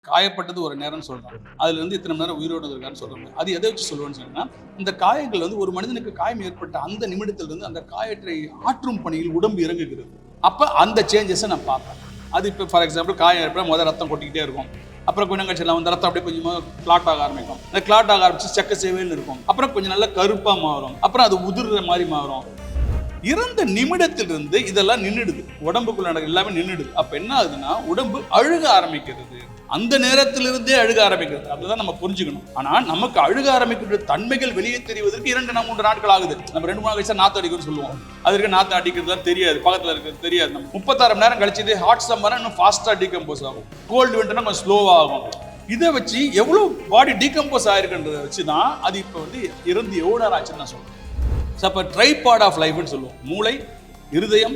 காயப்பட்டது ஒரு நேரம்னு சொல்றாங்க. அதுல இருந்து இத்தனை மணி நேரம் உயிரோடு இருக்கான்னு சொல்றாங்க. அது எதை வச்சு சொல்லுவேன்னு சொன்னா, இந்த காயங்கள் வந்து ஒரு மனிதனுக்கு காயம் ஏற்பட்ட அந்த நிமிடத்திலிருந்து அந்த காயத்தை ஆற்றும் பணியில் உடம்பு இறங்குகிறது. அப்ப அந்த சேஞ்சஸை நான் பார்ப்பேன். அது இப்போ ஃபார் எக்ஸாம்பிள் காயம் ஏற்பட முதல் ரத்தம் கொட்டிக்கிட்டே இருக்கும். அப்புறம் கொஞ்சம் கழிச்சு அந்த ரத்தம் அப்படியே கொஞ்சமாக கிளாட் ஆக ஆரம்பிக்கும். அந்த கிளாட் ஆக ஆரம்பிச்சு செக்க சேவைன்னு இருக்கும். அப்புறம் கொஞ்சம் நல்லா கருப்பா மாறும். அப்புறம் அது உதிர்ற மாதிரி மாறும். இறந்த நிமிடத்திலிருந்து இதெல்லாம் நின்றுடுது. உடம்புக்குள்ள நடக்க எல்லாமே நின்றுடுது. அப்ப என்ன ஆகுதுன்னா உடம்பு அழுக ஆரம்பிக்கிறது. அந்த நேரத்திலிருந்தே அழுக ஆரம்பிக்கிறது. அதுதான் நம்ம புரிஞ்சுக்கணும். ஆனா நமக்கு அழுக ஆரம்பிக்கிற தன்மைகள் வெளியே தெரிவதற்கு 2-3 நாட்கள் ஆகுது. நம்ம 2-3 நாள் கழிச்சா நாத்து அடிக்கும்னு சொல்லுவோம். அதற்கு நாத்து அடிக்கிறது தெரியாது, பக்கத்துல இருக்கிறது தெரியாது. நம்ம 36 மணி நேரம் கழிச்சது ஹாட் சம்மர் இன்னும் ஃபாஸ்டா டீகம்போஸ் ஆகும். கோல்டு விண்டர்னா கொஞ்சம் ஸ்லோவா ஆகும். இதை வச்சு எவ்வளவு பாடி டீகம்போஸ் ஆயிருக்குன்றதை வச்சுதான் அது இப்ப வந்து இறந்து எவ்வளவு நேரம் ஆச்சுன்னு நான் சொல்றேன். அப்ப ட்ரைபாட் ஆஃப் லைஃப்னு சொல்லுவோம். மூளை, இருதயம்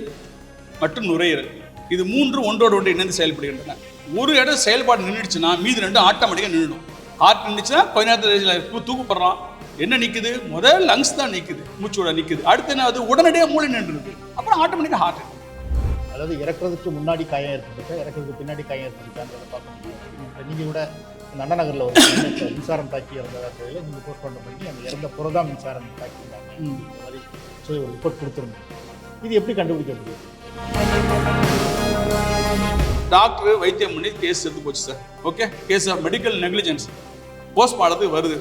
மற்றும் நுரையீரல், இது 3 ஒன்றோடு ஒன்று இணைந்து செயல்படுகின்றன. ஒரு இடம் செயல்பாடு நின்றுச்சுன்னா மீது 2 ஆட்டோமேட்டிக்கா நின்றுடும். ஹார்ட் நின்றுச்சுன்னா கொஞ்ச நேரத்தில் தூக்குப்படுறான். என்ன நிக்குது? முதல் லங்ஸ் தான் நிக்குது, மூச்சோட நிக்குது. அடுத்து என்ன ஆகுது? உடனடியாக மூளை நின்றுது. அப்புறம் ஆட்டோமேட்டிக்கா ஹார்ட். அதாவது இறக்குறதுக்கு முன்னாடி காயம் ஏற்பட்டுருக்கா, இறக்குறதுக்கு பின்னாடி காயம் ஏற்பட்டுருக்கான்றதை பார்க்க முடியும். நீங்கள் கூட அந்த அண்ணா நகரில் ஒரு மின்சாரம் தாக்கி இறந்ததாக நீங்கள் போஸ்ட்மார்ட்டம் பண்ணி அந்த இறந்த புறதான் மின்சாரம் தாக்கிட்டாங்க இந்த மாதிரி சொல்லி ஒரு ரிப்போர்ட் கொடுத்துருந்தோம். இது எப்படி கண்டுபிடிக்க முடியும்? டாக்டர் வைத்தியம் பண்ணி கேஸ் எடுத்து போச்சு sir. Okay, case of medical negligence போஸ்ட்மார்ட்டத்துக்கு வருது.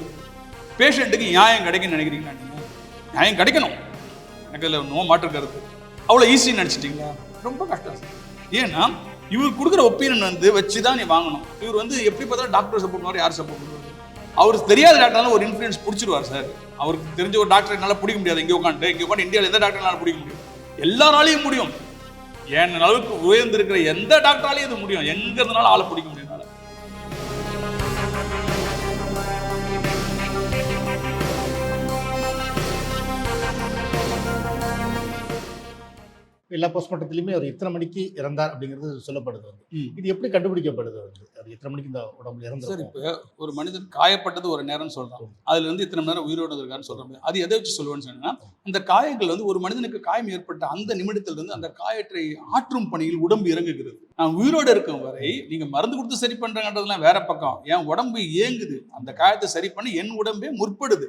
பேஷண்ட்டுக்கு நியாயம் கிடைக்குன்னு நினைக்கிறீங்களா? நீங்கள் நியாயம் கிடைக்கணும், எனக்கு அதில் நோ மாற்று கருத்து. அவ்வளோ ஈஸின்னு நினச்சிட்டிங்களா? ரொம்ப கஷ்டம் சார். ஏன்னா இவர் கொடுக்குற ஒப்பீனியன் வந்து வச்சு தான் நீ வாங்கணும். இவர் வந்து எப்படி பார்த்தாலும் டாக்டர் சப்போர்ட் பண்ணுவார், யார் சப்போர்ட் பண்ணுவார்? அவருக்கு தெரியாத டாக்டர்னால ஒரு இன்ஃப்ளூயன்ஸ் பிடிச்சிருவார் சார். அவருக்கு தெரிஞ்ச ஒரு டாக்டர் என்னால் பிடிக்க முடியாது. இங்கே உட்காந்து இந்தியாவில் எந்த டாக்டர்னால பிடிக்க முடியும்? எல்லாராலையும் முடியும். என் அளவுக்கு உயர்ந்திருக்கிற எந்த டாக்டராலையும் இது முடியும். எங்க இருந்தாலும் ஆளை பிடிக்க முடியும். எல்லா போஸ்ட்மார்ட்டத்திலுமே அவர் எத்தனை மணிக்கு இறந்தார் அப்படிங்கிறது சொல்லப்படுது. இது எப்படி கண்டுபிடிக்கப்படுது? அது எத்தனை மணிக்கு இந்த உடம்புல இறந்தார்? சார், இப்போ ஒரு மனிதன் காயப்பட்டது ஒரு நேரம்னு சொல்றாங்க. அதுல இருந்து இத்தனை நேரம் உயிரோடு இருக்கான்னு சொல்றாங்க. அது எதை வச்சு சொல்லுவேன்னு சொன்னா, அந்த காயங்கள் வந்து ஒரு மனிதனுக்கு காயம் ஏற்பட்ட அந்த நிமிடத்திலிருந்து அந்த காயத்தை ஆற்றும் பணியில் உடம்பு இறங்குகிறது. நான் உயிரோடு இருக்கும் வரை நீங்க மருந்து கொடுத்து சரி பண்றதுலாம் வேற பக்கம். என் உடம்பு இயங்குது, அந்த காயத்தை சரி பண்ணி என் உடம்பே முற்படுது.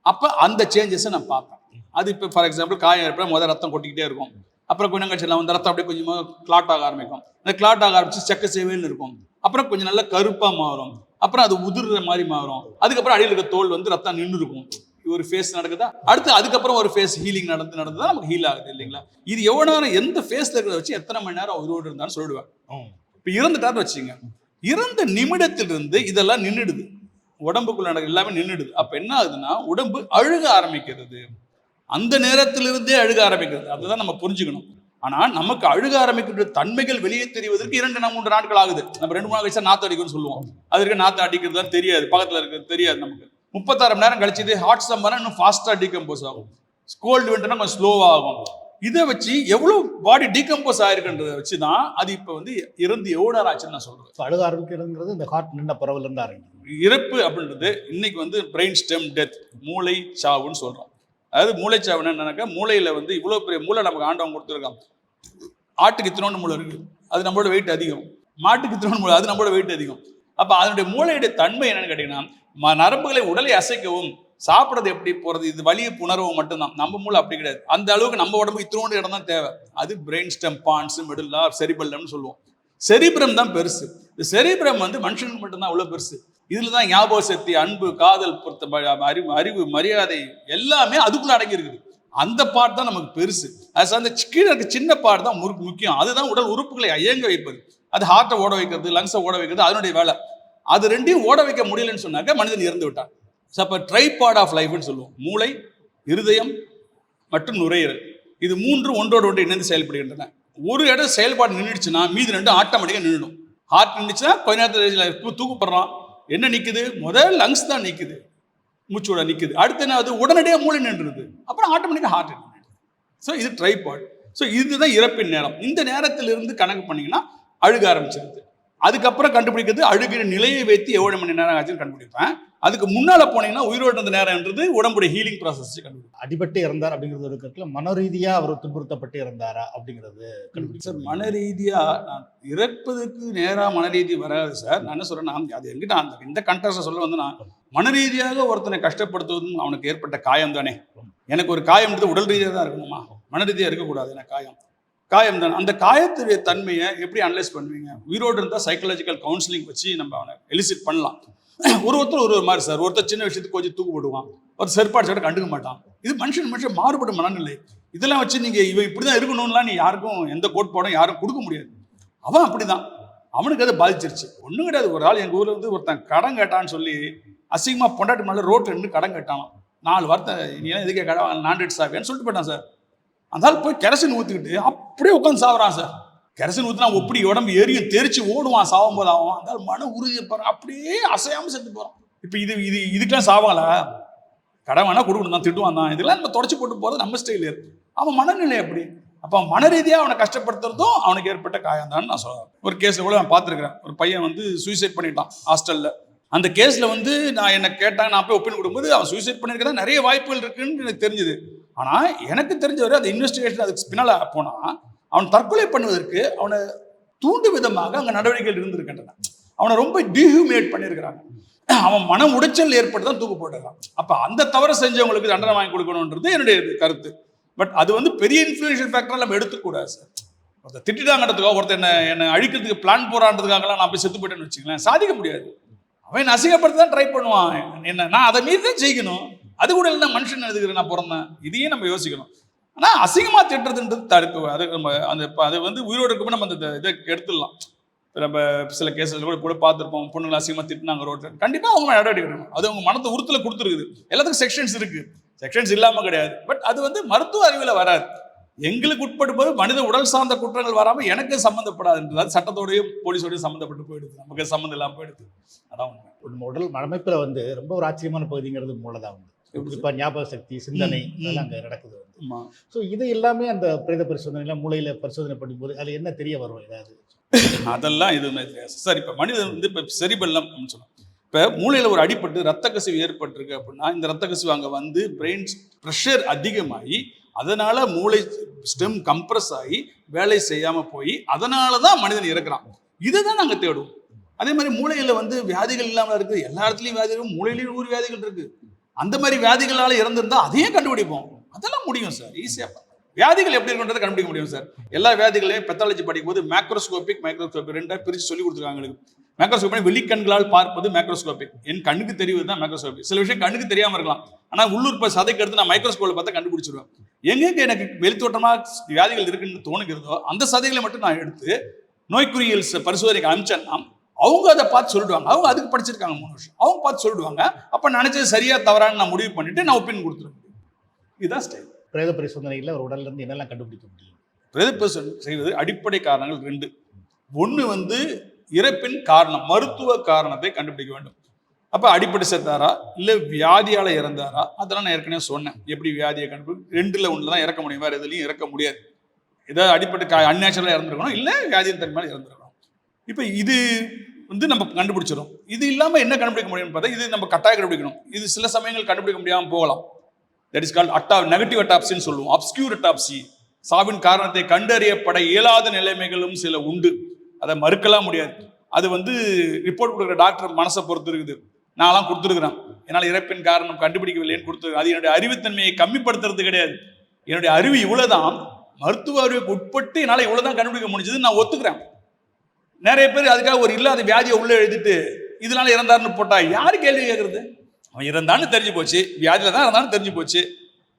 அப்ப அந்த சேஞ்சஸை நான் பார்ப்பேன். அது இப்போ ஃபார் எக்ஸாம்பிள் காயம் ஏற்பட முதல் ரத்தம் கொட்டிக்கிட்டே இருக்கும். அப்புறம் கொஞ்சம் கழிச்சு அந்த ரத்தம் அப்படியே கொஞ்சமாக கிளாட் ஆக ஆரம்பிக்கும். அந்த கிளாட் ஆக ஆரம்பிச்சு செக்க சேவைன்னு இருக்கும். அப்புறம் கொஞ்சம் நல்லா கருப்பா மாறும். அப்புறம் அது உதிர்ற மாதிரி மாறும். அதுக்கப்புறம் அடியில் இருக்க தோல் வந்து ரத்தம் நின்று இருக்கும். ஒரு ஃபேஸ் நடக்குதா, அடுத்து அதுக்கப்புறம் ஒரு ஃபேஸ் ஹீலிங் நடந்துதான் நமக்கு ஹீல் ஆகுது இல்லைங்களா? இது எவ்வளவு நேரம் எந்த ஃபேஸ்ல இருக்கிறத வச்சு எத்தனை மணி நேரம் உயிரோடு இருந்தாலும் சொல்லிடுவேன். இப்போ இறந்துட்டான்னு வச்சுங்க, இறந்த நிமிடத்திலிருந்து இதெல்லாம் நின்றுடுது. உடம்புக்குள்ள நடக்க எல்லாமே நின்றுடுது. அப்ப என்ன ஆகுதுன்னா உடம்பு அழுக ஆரம்பிக்கிறது. அந்த நேரத்திலிருந்தே அழுக ஆரம்பிக்கிறது. அதுதான் நம்ம புரிஞ்சுக்கணும். ஆனா நமக்கு அழுக ஆரம்பிக்கிற தன்மைகள் வெளியே தெரிவதற்கு 2-3 நாட்கள் ஆகுது. நம்ம 2-3 நாள் கழிச்சா நாத்து அடிக்கும்னு சொல்லுவோம். அதற்கு நாத்து அடிக்கிறது தெரியாது, பக்கத்துல இருக்கிறது தெரியாது. நமக்கு 36 மணி நேரம் கழிச்சது ஹாட் சம்மர் இன்னும் ஃபாஸ்டா டீகம்போஸ் ஆகும். கோல்டு விண்டர்னா கொஞ்சம் ஸ்லோவா ஆகும். இதை வச்சு எவ்வளவு பாடி டீகம்போஸ் ஆயிருக்குன்றதை வச்சுதான் அது இப்ப வந்து இறந்து எவ்வளவு நேரம் ஆச்சுன்னு நான் சொல்றேன். அழுக ஆரம்பிக்கிறதுங்கிறது இந்த ஹார்ட் நின்ன பரவல் இருந்து ஆரம்பிக்கும். இறப்பு அப்படின்றது இன்னைக்கு வந்து பிரெயின் ஸ்டெம் டெத், மூளை சாவுன்னு சொல்றோம். அதாவது மூளைச்சாவு என்னன்னாக்கா, மூளையில வந்து இவ்வளவு பெரிய மூளை நமக்கு ஆண்டவன் கொடுத்துருக்கான். ஆட்டுக்கு இத்தனோண்டு மூளை இருக்கு, அது நம்மளோட வெயிட் அதிகம். மாட்டுக்கு இத்தனோண்டு மூளை, அது நம்மளோட வெயிட் அதிகம். அப்ப அதனுடைய மூளையுடைய தன்மை என்னன்னு கேட்டீங்கன்னா, நரம்புகளை உடலை அசைக்கவும் சாப்பிட்றது எப்படி போறது, இது வலியை புணர்வும் மட்டும்தான். நம்ம மூளை அப்படி கிடையாது. அந்த அளவுக்கு நம்ம உடம்புக்கு இத்தனோண்டு இடம் தான் தேவை. அது பிரெயின் ஸ்டெம், பான்ஸ், மெடுல்லா, செரிபெல்லம்னு சொல்லுவோம். செரிபிரம் தான் பெருசு. இந்த செரிபிரம் வந்து மனுஷனுக்கு மட்டும்தான் அவ்வளவு பெருசு. இதுல தான் ஞாபக சக்தி, அன்பு, காதல், அறிவு, மரியாதை எல்லாமே அதுக்குள்ள அடங்கி இருக்குது. அந்த பார்ட் தான் நமக்கு பெருசு. அந்த கீழே இருக்க சின்ன பார்ட் தான் முக்கியம். அதுதான் உடல் உறுப்புகளை இயங்க வைப்பது. அது ஹார்ட்டை ஓட வைக்கிறது, லங்ஸை ஓட வைக்கிறது அதனுடைய வேலை. அது ரெண்டையும் ஓட வைக்க முடியலன்னு சொன்னாக்க மனிதன் இறந்து விட்டான். அப்ப ட்ரைபாட் ஆஃப் லைஃப்னு சொல்லுவோம். மூளை, இருதயம் மற்றும் நுரையீரல், இது 3 ஒன்றோடு ஒன்று இணைந்து செயல்படுகின்றன. ஒரு இடம் செயல்பாடு நின்றுச்சுன்னா மீது 2 ஆட்டோமேட்டிக்கா நின்றுடும். ஹார்ட் நின்றுச்சுன்னா கொஞ்ச நேரத்தில் தூக்குப்படுறான். என்ன நிக்குது? முதல் லங்ஸ் தான் நிக்குது, மூச்சோட நிக்குது. அடுத்து என்ன ஆகுது? உடனடியாக மூளை நின்றுது. அப்புறம் ஆட்டோமேட்டிக்கா ஹார்ட். ஸோ இது ட்ரைபாட். ஸோ இதுதான் இறப்பின் நேரம். இந்த நேரத்திலிருந்து கணக்கு பண்ணீங்கன்னா அழுக ஆரம்பிச்சிருது. அதுக்கப்புறம் கண்டுபிடிக்கிறது அழுகிற நிலையை வைத்து எவ்வளவு மணி நேரம் ஆச்சுன்னு கண்டுபிடிப்பேன். அதுக்கு முன்னால போனீங்கன்னா உயிரோடு இருந்த நேரம்ன்றது உடம்புடைய ஹீலிங் ப்ராசஸ் கண்டுபிடிப்பேன். அடிபட்டு இறந்தார் அப்படிங்கிறது ஒரு கருத்துல மன ரீதியா அவர் துன்புறுத்தப்பட்டு இறந்தாரா அப்படிங்கிறது சார் மன ரீதியா நான் இறப்பதுக்கு நேரா மன ரீதி வராது சார். நான் என்ன சொல்றேன்னா, அது எங்கிட்ட அந்த இந்த கண்டெக்ஸ்ட சொல்ல வந்து நான் மன ரீதியாக ஒருத்தனை கஷ்டப்படுத்துவதும் அவனுக்கு ஏற்பட்ட காயம் தானே. எனக்கு ஒரு காயம்ன்றது உடல் ரீதியாக தான் இருக்கணுமா, மன ரீதியாக இருக்கக்கூடாது. எனக்கு காயம் தான். அந்த காயத்துடைய தன்மையை எப்படி அனலைஸ் பண்ணுவீங்க? உயிரோடு இருந்தால் சைக்காலஜிக்கல் கவுன்சிலிங் வச்சு நம்ம அவனை எலிசிட் பண்ணலாம். ஒருத்தர் ஒரு மாதிரி சார். ஒருத்தர் சின்ன விஷயத்துக்கு கொஞ்சம் தூக்கு போடுவான், ஒரு செருப்பாடு கண்டுக்க மாட்டான். இது மனுஷன் மாறுபடும் மனநிலை. இதெல்லாம் வச்சு நீங்க இவன் இப்படிதான் இருக்கணும்லாம் நீ யாருக்கும் எந்த கோட்பாடும் யாரும் கொடுக்க முடியாது. அவன் அப்படிதான், அவனுக்கு அதை பாதிச்சிருச்சு. ஒன்றும் கிடையாது. ஒரு ஆள் எங்கள் ஊரில் வந்து ஒருத்தன் கடன் கேட்டான்னு சொல்லி அசிங்கமா பொண்டாட்டி மேலே ரோட்டில் நின்று கடன் கேட்டான். 4 வார்த்தை நீ எல்லாம் எதுக்கே கடன் நான்டெட் சாப்பியான்னு சொல்லிட்டு போயிட்டான் சார். அந்த ஆள் போய் கெரசின் ஊற்றிக்கிட்டு அப்படியே உட்காந்து சாவறான் சார். கெரசின் ஊற்றினா ஒப்படி உடம்பு எரியும், தெரிச்சு ஓடுவான். சாவும் போது ஆகும். அந்த ஆள் மன உறுதியை பாரு, அப்படியே அசையாமல் செத்து போகிறான். இப்போ இதுக்கெல்லாம் சாவாங்களா? கடன் வேணா கொடுக்கணும் தான், திட்டுவான் தான். இதெல்லாம் நம்ம தொடச்சி போட்டு போகிறது நம்ம ஸ்டைல் இருக்கு. அவன் மனநிலை அப்படி. அப்போ மன ரீதியாக அவனை கஷ்டப்படுத்துறதும் அவனுக்கு ஏற்பட்ட காயம் தான் நான் சொல்லுவேன். ஒரு கேஸில் கூட நான் பார்த்துருக்கிறேன். ஒரு பையன் வந்து சூசைட் பண்ணிட்டான் ஹாஸ்டலில். அந்த கேஸில் வந்து நான் என்ன கேட்டாங்க, நான் போய் ஒப்பீனியன் கொடுக்கும்போது அவன் சூசைட் பண்ணியிருக்கதா நிறைய வாய்ப்புகள் இருக்குன்னு எனக்கு தெரிஞ்சுது. ஆனால் எனக்கு தெரிஞ்சவரை அந்த இன்வெஸ்டிகேஷன் அதுக்கு பின்னால் போனால் அவன் தற்கொலை பண்ணுவதற்கு அவனை தூண்டு விதமாக அங்கே நடவடிக்கைகள் இருந்திருக்கின்றன. அவனை ரொம்ப டீஹியூமினேட் பண்ணியிருக்கிறாங்க. அவன் மன உடைச்சல் ஏற்பட்டு தான் தூக்கு போட்டுறான். அப்போ அந்த தவறை செஞ்சவங்களுக்கு தண்டனை வாங்கி கொடுக்கணுன்றது என்னுடைய கருத்து. பட் அது வந்து பெரிய இன்ஃப்ளூயன்ஷியல் ஃபேக்டராக நம்ம எடுத்துக்கூடாது சார். ஒருத்தர் திட்டாங்கிறதுக்காக, ஒருத்தர் என்ன அழிக்கிறதுக்கு பிளான் போறான்றதுக்காகலாம் நான் போய் செத்து போயிட்டேன்னு வச்சுக்கலாம், சாதிக்க முடியாது. அவன் அசிங்கப்படுத்த தான் ட்ரை பண்ணுவான். என்ன நான் அதை மீறி தான் செய்யணும். அது கூட இல்லை மனுஷன் எழுதுகிறேன், நான் பிறந்தேன். இதையும் நம்ம யோசிக்கணும். ஆனால் அசிங்கமாக திட்டுறதுன்றது தடுக்க அது நம்ம அது வந்து உயிரோடு இருக்கப்போ நம்ம அந்த இதை எடுத்துடலாம். நம்ம சில கேஸில் கூட பார்த்துருப்போம், பொண்ணுங்களை அசிங்கமாக திட்டினாங்க ரோட்டில். கண்டிப்பாக அவங்க நடவடிக்கை எடுக்கணும். அது அவங்க மனத்தை உறுத்தல கொடுத்துருக்குது. எல்லாத்துக்கும் செக்ஷன்ஸ் இருக்கு, செக்ஷன்ஸ் இல்லாமல் கிடையாது. பட் அது வந்து மருத்துவ அறிவில் வராது. எங்களுக்கு உட்படும் போது மனித உடல் சார்ந்த குற்றங்கள் வராமல் எனக்கு சம்மந்தப்படாதுன்றது. அது சட்டத்தோடையும் போலீஸோடையும் சம்மந்தப்பட்டு போயிடுது, நமக்கு சம்மந்தம் இல்லாமல் போயிடுது. அதான் உண்மை. உடல் அமைப்பில் வந்து ரொம்ப ஒரு ஆச்சரியமான பகுதிங்கிறது மூளைதான் வந்து. இப்போ ஞாபக சக்தி, சிந்தனை அதெல்லாம் அங்கே நடக்குது வந்து. ஸோ இது எல்லாமே அந்த பிரேத பரிசோதனைலாம் மூளையில் பரிசோதனை பண்ணும்போது அதில் என்ன தெரிய வரும்? ஏதாவது அதெல்லாம் எதுவுமே தெரியாது சார். இப்போ மனிதன் வந்து இப்போ செரிபெல்லம் அப்படின்னு சொல்லுவோம். இப்போ மூளையில் ஒரு அடிபட்டு ரத்த கசிவு ஏற்பட்டிருக்கு அப்படின்னா, இந்த ரத்த கசிவு அங்கே வந்து பிரெயின் ப்ரெஷர் அதிகமாகி அதனால மூளை ஸ்டெம் கம்ப்ரஸ் ஆகி வேலை செய்யாமல் போய் அதனால தான் மனிதன் இறக்குறான். இதை தான் நாங்கள் தேடுவோம். அதே மாதிரி மூளையில் வந்து வியாதிகள் இல்லாமல் இருக்குது. எல்லா இடத்துலையும் வியாதிகள், மூளையிலையும் 100 வியாதிகள் இருக்கு. அந்த மாதிரி வியாதிகளால் இறந்துருந்தா அதையும் கண்டுபிடிப்போம். அதெல்லாம் முடியும் சார், ஈஸியாக. வியாதிகள் எப்படி இருக்குன்றதை கண்டுபிடிக்க முடியும் சார். எல்லா வியாதிகளையும் பெத்தாலஜி படிக்கும் போது மேக்ரோஸ்கோபிக், மைக்ரோஸ்கோபிக் ரெண்டாக பிரித்து சொல்லி கொடுத்துருக்காங்க. மேக்ரோஸ்கோபிக் வெளிக்கண்களால் பார்ப்பது மேக்ரோஸ்கோபிக், என் கண்ணுக்கு தெரிவது தான் மேக்ரோஸ்கோபிக். சில விஷயம் கண்ணுக்கு தெரியாமல் இருக்கலாம், ஆனால் உள்ளூர் சதைக்கு எடுத்து நான் மைக்ரோஸ்கோப்பில் பார்த்தா கண்டுபிடிச்சிருவேன். எங்கெங்க எனக்கு வெளித்தோட்டமாக வியாதிகள் இருக்குன்னு தோணுகிறதோ அந்த சதைகளை மட்டும் நான் எடுத்து நோய்க்குறியல் பரிசோதனைக்கு அனுப்பிச்சேன்னா அவங்க அதை பார்த்து சொல்லிடுவாங்க. அவங்க அதுக்கு படிச்சிருக்காங்க 3 வருஷம். அவங்க பார்த்து சொல்லிடுவாங்க. அப்போ நினைச்சது சரியா தவறான்னு நான் முடிவு பண்ணிட்டு நான் ஒப்பீனியன் கொடுத்துருவேன். இதுதான் ஸ்டைல். பிரேத பரிசோதனையில் ஒரு உடல்ல இருந்து என்னெல்லாம் கண்டுபிடிக்க முடியும்? பிரேத பரிசோதனை செய்வது அடிப்படை காரணங்கள் 2. ஒன்று வந்து இறப்பின் காரணம், மருத்துவ காரணத்தை கண்டுபிடிக்க வேண்டும். அப்போ அடிப்படை செத்தாரா இல்லை வியாதியால் இறந்தாரா, அதெல்லாம் நான் ஏற்கனவே சொன்னேன். எப்படி வியாதியை கண்டுபிடி 2ல் 1 தான் இறக்க முடியும், வேறு எதுலையும் இறக்க முடியாது. ஏதாவது அடிப்படை அன்நேச்சுரலாக இறந்துருக்கணும், இல்லை வியாதியின் தன்மையால் இறந்துருக்கணும். இப்போ இது வந்து நம்ம கண்டுபிடிச்சிடும். இது இல்லாமல் என்ன கண்டுபிடிக்க முடியும்னு பார்த்தா இது நம்ம கட்டாயம் கண்டுபிடிக்கணும். இது சில சமயங்கள் கண்டுபிடிக்க முடியாமல் போகலாம். தட் இஸ் கால்ட் நெகட்டிவ் அட்டாப்சின்னு சொல்லுவோம், அப்ஸ்கியூர் அட்டாப்சி. சாவின் காரணத்தை கண்டறியப்பட இயலாத நிலைமைகளும் சில உண்டு, அதை மறுக்கலாம் முடியாது. அது வந்து ரிப்போர்ட் கொடுக்குற டாக்டர் மனசை பொறுத்து இருக்குது. நான்லாம் கொடுத்துருக்குறேன், என்னால் இறப்பின் காரணம் கண்டுபிடிக்கவில்லைன்னு கொடுத்துருக்கேன். அது என்னுடைய அறிவுத்தன்மையை கம்மிப்படுத்துறது கிடையாது. என்னுடைய அறிவு இவ்வளவுதான், மருத்துவ அறிவுக்கு உட்பட்டு என்னால் இவ்வளவுதான் கண்டுபிடிக்க முடிஞ்சது, நான் ஒத்துக்கிறேன். நிறைய பேர் அதுக்காக ஒரு இல்லாத வியாதியை உள்ள எழுதிட்டு இதனால இறந்தாருன்னு போட்டா யாரு கேள்வி கேட்கறது? அவன் இறந்தான்னு தெரிஞ்சு போச்சு, வியாதியில தான் இறந்தான்னு தெரிஞ்சு போச்சு,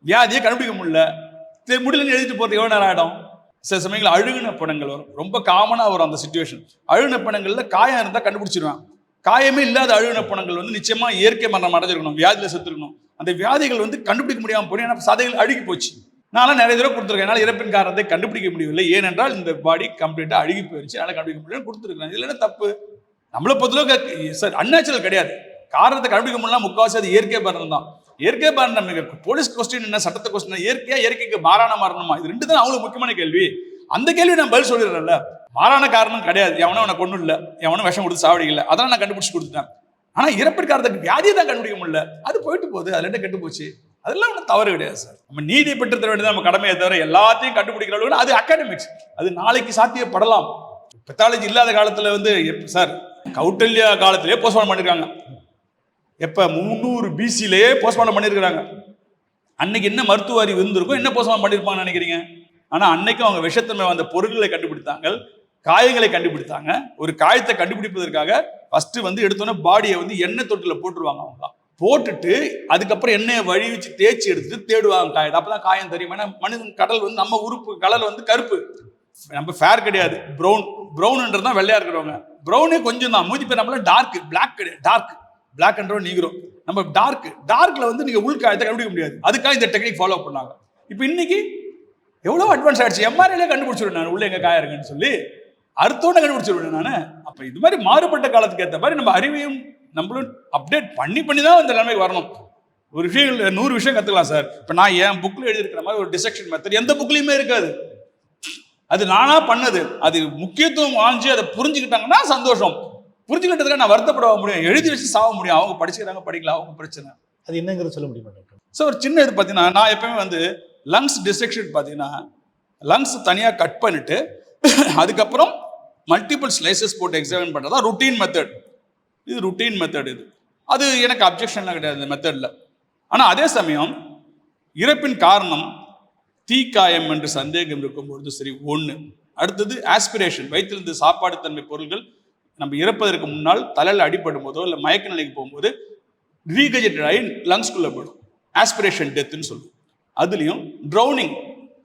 வியாதியை கண்டுபிடிக்க முடியலன்னு எழுதிட்டு போறது எவ்வளவு நேரம் ஆகிடும்? சில சமயங்கள் அழுகுன படங்கள் வரும், ரொம்ப காமனா வரும் அந்த சிச்சுவேஷன். அழுகுன படங்கள்ல காயம் இருந்தா கண்டுபிடிச்சிருவேன். காயமே இல்லாத அழுகுன படங்கள் வந்து நிச்சயமா இயற்கை மரணம் அடைஞ்சிருக்கணும், வியாதியில செத்துருக்கணும். அந்த வியாதிகள் வந்து கண்டுபிடிக்க முடியாம போய் ஏன்னா சதைகள் அழுகி போச்சு. நான்லாம் நிறைய தடவை கொடுத்துருக்கேன். என்னால் இறப்பின் காரணத்தை கண்டுபிடிக்க முடியவில்லை, ஏனென்றால் இந்த பாடி கம்ப்ளீட்டா அழுகி போயிடுச்சு, அதனால கண்டுபிடிக்க முடியல கொடுத்துருக்கேன். இதுல என்ன தப்பு? நம்மளை பொறுத்தளவுக்கு சார் அன்நேச்சுரல் கிடையாது. காரணத்தை கண்டுபிடிக்க முடியலாம், முக்கால்வாசி அது இயற்கை மரணம் தான். இயற்கை மரணம் போலீஸ் கொஸ்டின் என்ன, சட்டத்தை கொஸ்டின் இயற்கையா இயற்கைக்கு மாறான மரணமா, இது 2 தான் அவங்களுக்கு முக்கியமான கேள்வி. அந்த கேள்வி நான் பதில் சொல்லிடுறேன்ல. மாறான காரணம் கிடையாது. எவனும் அவனை கொண்டு இல்லை, எவனும் விஷம் கொடுத்து சாவடிக்கல, அதெல்லாம் நான் கண்டுபிடிச்சு கொடுத்துட்டேன். ஆனா இறப்பிற்காரத்துக்கு வியாதியை தான் கண்டுபிடிக்க முடியல, அது போயிட்டு போகுது, அதுல என்ன கெட்டு போச்சு, அதெல்லாம் ஒன்றும் தவறு கிடையாது சார். நம்ம நீதி பெற்று தர வேண்டியது நம்ம கடமையை தவிர எல்லாத்தையும் கண்டுபிடிக்கிற அளவுக்கு அது அகாடமிக்ஸ், அது நாளைக்கு சாத்தியப்படலாம். பெத்தாலஜி இல்லாத காலத்துல வந்து சார் கௌட்டல்யா காலத்திலேயே போஸ்ட்மார்ட்டம் பண்ணிருக்காங்க. எப்ப 300 BC-லேயே போஸ்ட்மார்ட்டம் பண்ணிருக்காங்க. அன்னைக்கு என்ன மருத்துவ அறிவு இருந்திருக்கும், என்ன போஸ்ட்மார்ட்டம் பண்ணிருப்பாங்கன்னு நினைக்கிறீங்க? ஆனா அன்னைக்கும் அவங்க விஷத்தன்மை வந்த பொருட்களை கண்டுபிடித்தாங்க, காயங்களை கண்டுபிடித்தாங்க. ஒரு காயத்தை கண்டுபிடிப்பதற்காக ஃபர்ஸ்ட் வந்து எடுத்தோன்னே பாடியை வந்து எண்ணெய் தொட்டில போட்டுருவாங்க. அவங்க போட்டுட்டு அதுக்கப்புறம் எண்ணெயை வழி வச்சு தேய்ச்சி எடுத்துட்டு தேடுவாங்க காயத்தை. அப்பதான் காயம் தெரியும். ஏன்னா மனிதன் கடல் வந்து நம்ம உறுப்பு கலர் வந்து கருப்பு, நம்ம ஃபேர் கிடையாது, ப்ரௌன்ன்றது தான் வெள்ளையா இருக்கிறவங்க. ப்ரௌனே கொஞ்சம் தான், மூஞ்சி பேர் நம்மள டார்க், பிளாக் கிடையாது, டார்க் பிளாக்ன்றோம் நீங்கிறோம். நம்ம டார்க்ல வந்து நீங்க உள்காயத்தை கண்டுபிடிக்க முடியாது. அதுக்காக இந்த டெக்னிக் ஃபாலோ பண்ணாங்க. இப்போ இன்னைக்கு எவ்வளவு அட்வான்ஸ் ஆயிடுச்சு. எம்ஆர்ஐல கண்டுபிடிச்சிருவேன் நான் உள்ள எங்க காயம் இருக்குன்னு சொல்லி, அறுத்தோட கண்டுபிடிச்சிருவேன் நான். அப்ப இது மாதிரி மாறுபட்ட காலத்துக்கு ஏற்ற மாதிரி நம்ம அறிவையும் நம்மளும் அப்டேட் பண்ணி தான் இந்த நிலைமைக்கு வரணும். ஒரு விஷயம் 100 விஷயம் கத்துக்கலாம் சார். இப்ப நான் என் புக்ல எழுதியிருக்கிற மாதிரி ஒரு டிசெக்ஷன் மெத்தட் எந்த புக்லயுமே இருக்காது. அது நானா பண்ணது. அது முக்கியத்துவம் வாங்கி அதை புரிஞ்சுக்கிட்டாங்கன்னா சந்தோஷம். புரிஞ்சுக்கிட்டதுக்கு நான் வருத்தப்பட முடியும், எழுதி வச்சு சாக முடியும். அவங்க படிச்சுக்கிறாங்க, படிக்கலாம், அவங்க பிரச்சனை. அது என்னங்கிறது சொல்ல முடியுமா டாக்டர்? ஸோ ஒரு சின்ன இது பார்த்தீங்கன்னா, நான் எப்பவுமே வந்து லங்ஸ் டிசெக்ஷன் பார்த்தீங்கன்னா லங்ஸ் தனியாக கட் பண்ணிட்டு அதுக்கப்புறம் மல்டிபிள் ஸ்லைசஸ் போட்டு எக்ஸாமின் பண்ணுறதா ருட்டீன் மெத்தட். இது ருட்டீன் மெத்தட். இது அது எனக்கு அப்ஜெக்ஷன்லாம் கிடையாது இந்த மெத்தடில். ஆனால் அதே சமயம் இறப்பின் காரணம் தீக்காயம் என்று சந்தேகம் இருக்கும்பொழுது சரி ஒன்று. அடுத்தது ஆஸ்பிரேஷன், வயிற்றிலிருந்து சாப்பாடு தன்மை பொருள்கள் நம்ம இறப்பதற்கு முன்னால் தலையில் அடிபடும் போதோ இல்லை மயக்க நிலைக்கு போகும்போது ரீகஜெட்டட் ஆகி லங்ஸ்குள்ளே போயிடும், ஆஸ்பிரேஷன் டெத்துன்னு சொல்லுவோம். அதுலேயும் ட்ரௌனிங்,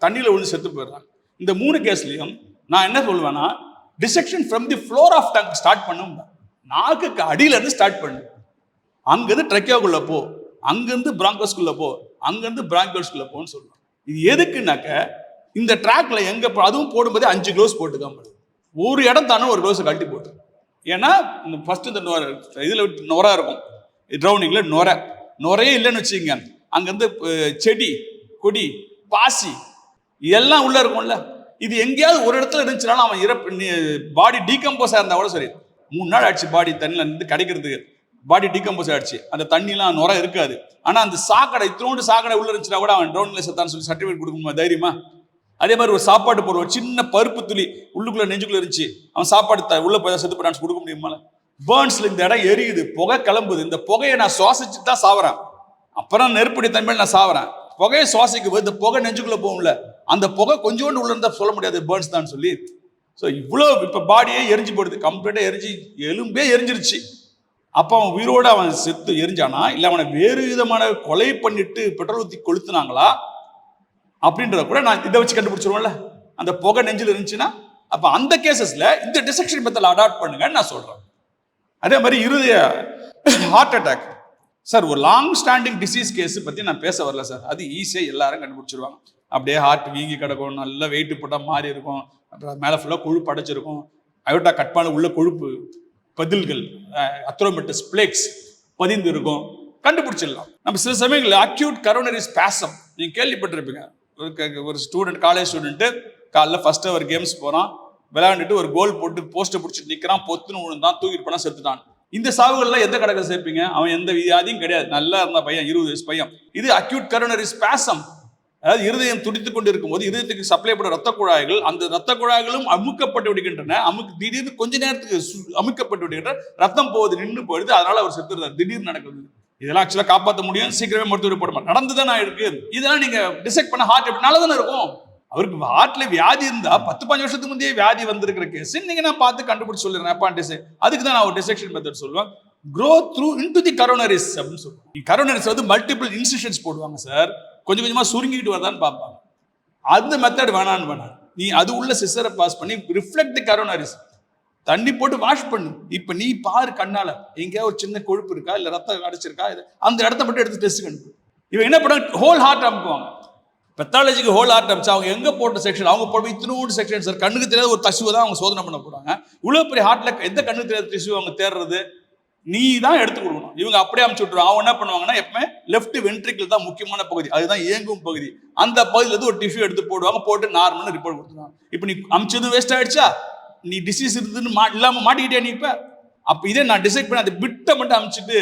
தண்ணியில் விழுந்து செத்து போயிடுறாங்க. இந்த 3 கேஸ்லையும் நான் என்ன சொல்லுவேன்னா, dissection from the floor of tongue start பண்ணும். நாக்குக்கு அடியிலேருந்து ஸ்டார்ட் பண்ணு, அங்கேருந்து ட்ரெக்கியாக்குள்ளே போ, அங்கேருந்து பிராங்கோஸ்குள்ளே போ, அங்கேருந்து பிராங்கோஸ்குள்ளே போன்னு சொல்லுவேன். இது எதுக்குன்னாக்க இந்த ட்ராக்ல எங்கே அதுவும் போடும்போதே 5 க்ளோஸ் போட்டுக்காம ஒரு இடம் தானே ஒரு க்ளோஸை கழட்டி போட்டு. ஏன்னா இந்த ஃபர்ஸ்ட் இந்த இதில் நொரை இருக்கும், ட்ரௌனிங்ல நொரையே இல்லைன்னு வச்சுக்கோங்க, அங்கேருந்து செடி கொடி பாசி எல்லாம் உள்ள இருக்கும்ல. இது எங்கேயாவது ஒரு இடத்துல இருந்துச்சுனாலும் அவன் பாடி டீகம்போஸ் ஆயிருந்தா கூட சரி, 3 நாள் ஆயிடுச்சு பாடி தண்ணியில் இருந்து கிடைக்கிறதுக்கு, பாடி டீகம்போஸ் ஆயிடுச்சு, அந்த தண்ணிலாம் நுரை இருக்காது. ஆனால் அந்த சாக்கடை இத்தனோண்டு சாக்கடை உள்ள இருந்துச்சுன்னா கூட அவன் ட்ரௌன்ல செத்தான்னு சொல்லி சர்டிஃபிகேட் கொடுக்கணுமா தைரியமா? அதே மாதிரி ஒரு சாப்பாடு பொருள், ஒரு சின்ன பருப்பு துளி உள்ளுக்குள்ள நெஞ்சுக்குள்ள இருந்துச்சு, அவன் சாப்பாடு உள்ள போய் செத்து போடான்னு கொடுக்க முடியுமா? பேர்ன்ஸ்ல இந்த இடம் எரியுது, புகை கிளம்புது, இந்த புகையை நான் சுவாசிச்சு தான் சாவறேன், அப்புறம் நெருப்படி தன்மையில் நான் சாவறேன். புகையை சுவாசிக்கும் போது இந்த புகை நெஞ்சுக்குள்ள போகும்ல, அந்த புகை கொஞ்சோண்டு உள்ள இருந்தா சொல்ல முடியாது பேர்ன்ஸ் தான் சொல்லி. ஸோ இவ்வளோ இப்போ பாடியே எரிஞ்சு போடுது, கம்ப்ளீட்டாக எரிஞ்சு எலும்பே எரிஞ்சிருச்சு. அப்போ அவன் உயிரோடு அவன் செத்து எரிஞ்சானா இல்லை அவனை வேறு விதமான கொலை பண்ணிட்டு பெட்ரோல் ஊற்றி கொளுத்துனாங்களா அப்படின்றத கூட நான் இதை வச்சு கண்டுபிடிச்சிருவோம்ல. அந்த புகை நெஞ்சில் இருந்துச்சுன்னா அப்போ அந்த கேசஸ்ல இந்த டிசெக்ஷன் மெத்தட் அடாப்ட் பண்ணுங்கன்னு நான் சொல்றேன். அதே மாதிரி இருதய ஹார்ட் அட்டாக் சார், ஒரு லாங் ஸ்டாண்டிங் டிசீஸ் கேஸ் பற்றி நான் பேச வரல சார். அது ஈஸியாக எல்லாரும் கண்டுபிடிச்சிருவாங்க. அப்படியே ஹார்ட் வீங்கி கிடக்கும், நல்ல வெயிட்டு போட்டால் மாறி இருக்கும், அப்புறம் மேலே ஃபுல்லாக கொழுப்பு அடைச்சிருக்கும், அயோட்டா கட் பண்ண உள்ள கொழுப்பு பதில்கள் அத்ரோமெட்டஸ் பிளேக்ஸ் பதிந்து இருக்கும், கண்டுபிடிச்சிடலாம். நம்ம சில சமயங்களில் அக்யூட் கரோனரி ஸ்பாசம் நீங்கள் கேள்விப்பட்டிருப்பீங்க. ஒரு ஸ்டூடெண்ட், காலேஜ் ஸ்டூடெண்ட்டு காலைல ஃபர்ஸ்ட் அவர் கேம்ஸ் போகிறான், விளையாண்டுட்டு ஒரு கோல் போட்டு போஸ்ட்டை பிடிச்சிட்டு நிற்கிறான், பொத்துன்னு விழுந்தான், தூக்கிட்டு போனால் செத்துட்டான். இந்த சாவுகள்லாம் எந்த கணக்கில் சேர்ப்பீங்க? அவன் எந்த வியாதியும் கிடையாது, நல்லா இருந்த பையன், 20 வயசு பையன். இது அக்யூட் கரோனரி ஸ்பாசம், அதாவது இருதயம் துடித்துக் கொண்டு இருக்கும் போது இருதயத்துக்கு சப்ளை பண்ண ரத்த குழாய்கள், அந்த ரத்த குழாய்களும் அமுக்கப்பட்டு விடுகின்றன. திடீர்னு கொஞ்ச நேரத்துக்கு அமுக்கப்பட்டு விடுகின்ற, ரத்தம் போகுது, நின்று போயிடுது, அதனால அவர் செத்துறாரு. திடீர்னு நடக்குது. இதெல்லாம் ஆக்சுவலாக காப்பாற்ற முடியும், சீக்கிரமே மருத்துவ போட மாட்டோம், நடந்துதானே இருக்கு. இதெல்லாம் நீங்க டிசெக்ட் பண்ண ஹார்ட் எப்படினால தானே இருக்கும். அவருக்கு ஹார்ட்ல வியாதி இருந்தா 10-15 வருஷத்துக்கு முந்தைய வியாதி வந்திருக்கிற கேஸ் நீங்க நான் பார்த்து கண்டுபிடிச்சு சொல்லிடுறேன் அப்பாண்டிஸ். அதுக்கு தான் நான் ஒரு டிசெக்ஷன் மெத்தட் சொல்லுவேன், grow through into the coronaries அப்படின்னு சொல்லுவாங்க. கரோனரிஸ் வந்து மல்டிபிள் இன்சிஷன்ஸ் போடுவாங்க சார், கொஞ்சம் கொஞ்சமா சுருங்கிட்டு வரதான்னு பார்ப்பாங்க. அந்த மெத்தட் வேணான்னு நீ அது உள்ள சிசரை பாஸ் பண்ணி ரிஃப்ளெக்ட் தி கரோனரிஸ், தண்ணி போட்டு வாஷ் பண்ணு. இப்ப நீ பாரு கண்ணால எங்கேயா ஒரு சின்ன கொழுப்பு இருக்கா இல்ல ரத்தம் அடைச்சிருக்கா, அந்த இடத்த மட்டும் எடுத்து டெஸ்ட் கண்டு. இவன் என்ன பண்ண, ஹோல் ஹார்ட் அமுக்குவாங்க. பெத்தாலஜிக்கு ஹோல் ஹார்ட் அமிச்சா அவங்க எங்க போட்ட செக்ஷன், அவங்க போட்டு இத்தினோடு செக்ஷன் சார், கண்ணுக்கு தெரியாத ஒரு தசுவை தான் அவங்க சோதனை பண்ண போறாங்க. இவ்வளவு பெரிய ஹார்ட்ல எந்த கண்ணுக்கு தெரியாத திசு அவங்க தேடுறது, நீ தான் எடுத்து கொடுக்கணும். இவங்க அப்படியே அமுச்சு விட்டுருவாங்க. அவங்க என்ன பண்ணுவாங்கன்னா எப்பவுமே லெஃப்ட் வென்ட்ரிக்கிள் தான் முக்கியமான பகுதி, அதுதான் இயங்கும் பகுதி. அந்த பகுதியில இருந்து ஒரு டிஷ்யூ எடுத்து போடுவாங்க, போட்டு நார்மல்னு ரிப்போர்ட் கொடுத்துருவாங்க. இப்போ நீ அமிச்சதும் வேஸ்ட் ஆயிடுச்சா, நீ டிசீஸ் இருந்துன்னு இல்லாம மாட்டிக்கிட்டே நீ இப்ப அப்ப இதே நான் டிசைட் பண்ணி அந்த பிட்டை மட்டும் அமிச்சிட்டு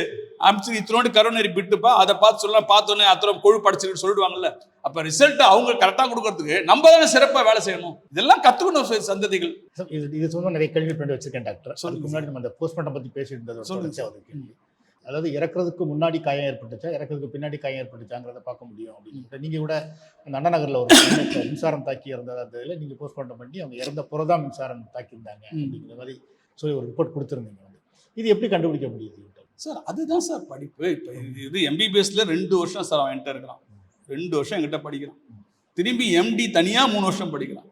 இத்தனோடு கரோனரி பிட்டுப்பா அதை பார்த்து சொல்லலாம், பார்த்தோன்னே அத்தனை கொழு படிச்சுன்னு சொல்லிடுவாங்கல்ல. அப்ப ரிசல்ட் அவங்க கரெக்டா கொடுக்கறதுக்கு நம்ம தானே சிறப்பா வேலை செய்யணும். இதெல்லாம் கத்துக்கணும் சந்ததிகள். இது சொன்னா நிறைய கேள்வி பண்ணி வச்சிருக்கேன் டாக்டர். அதுக்கு முன்னாடி நம்ம அந்த போஸ்ட்மார்ட்டம் பத்தி பேசிட்டு இருந்தது கேள்வி. அதாவது இறக்குறதுக்கு முன்னாடி காயம் ஏற்பட்டுச்சா, இறக்குறதுக்கு பின்னாடி காயம் ஏற்பட்டுச்சாங்கிறத பார்க்க முடியும் அப்படின்னு நீங்க கூட அந்த அண்ணா நகர்ல ஒரு மின்சாரம் தாக்கி இறந்ததுல நீங்க போஸ்ட்மார்ட்டம் பண்ணி அவங்க இறந்த புறதான் மின்சாரம் தாக்கியிருந்தாங்க அப்படிங்கிற மாதிரி சொல்லி ஒரு ரிப்போர்ட் கொடுத்துருந்தீங்க. இது எப்படி கண்டுபிடிக்க முடியுது சார்? அதுதான் சார் படிப்பு. இப்போ இது எம்பிபிஎஸ்ல 2 வருஷம் சார் அவன் என்கிட்ட இருக்கிறான், 2 வருஷம் என்கிட்ட படிக்கிறான். திரும்பி எம்டி தனியா 3 வருஷம் படிக்கிறான்.